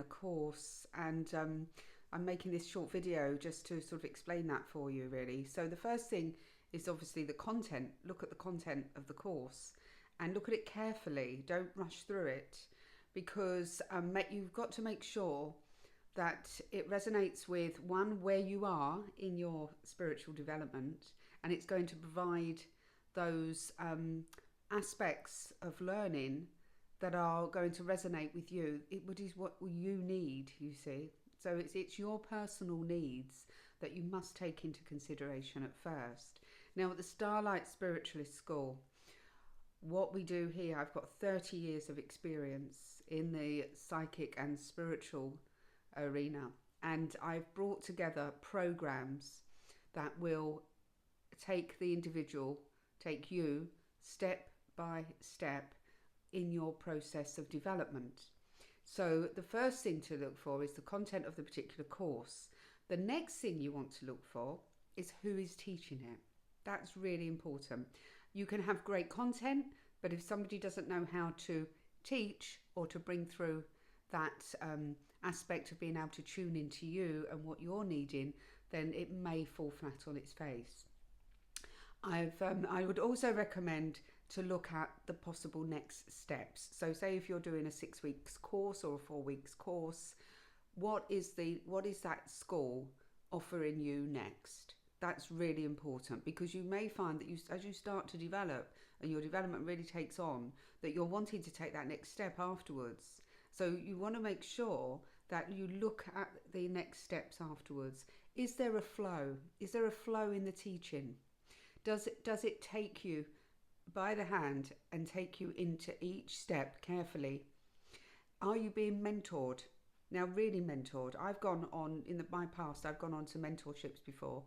course, and I'm making this short video just to sort of explain that for you, really. So the first thing is obviously the content. Look at the content of the course and look at it carefully. Don't rush through it, because you've got to make sure that it resonates with, one, where you are in your spiritual development, and it's going to provide those aspects of learning that are going to resonate with you. It is what you need, you see. So it's your personal needs that you must take into consideration at first. Now, at the Starlight Spiritualist School, what we do here, I've got 30 years of experience in the psychic and spiritual arena, and I've brought together programs that will take the individual, take you step by step in your process of development. So the first thing to look for is the content of the particular course. The next thing you want to look for is who is teaching it. That's really important. You can have great content, but if somebody doesn't know how to teach or to bring through that aspect of being able to tune into you and what you're needing, then it may fall flat on its face. I would also recommend to look at the possible next steps. So say if you're doing a 6 weeks course or a 4 weeks course, what is that school offering you next? That's really important, because you may find that as you start to develop and your development really takes on, that you're wanting to take that next step afterwards. So you want to make sure that you look at the next steps afterwards. Is there a flow? Is there a flow in the teaching? Does it take you by the hand and take you into each step carefully? Are you being mentored? Now, really mentored. I've gone on, my past, I've gone on to mentorships before,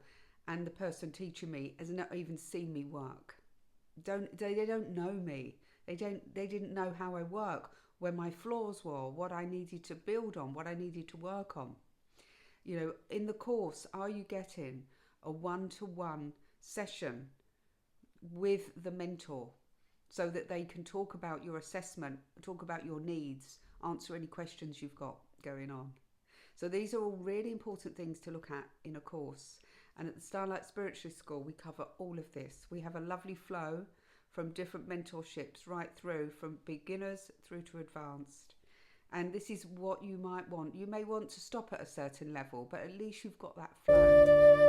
and the person teaching me has not even seen me work. They don't know me. They didn't know how I work, where my flaws were, what I needed to build on, what I needed to work on. You know, in the course, are you getting a one-to-one session with the mentor, so that they can talk about your assessment, talk about your needs, answer any questions you've got going on? So these are all really important things to look at in a course. And at the Starlight Spiritualist School, we cover all of this. We have a lovely flow from different mentorships right through, from beginners through to advanced. And this is what you might want. You may want to stop at a certain level, but at least you've got that flow.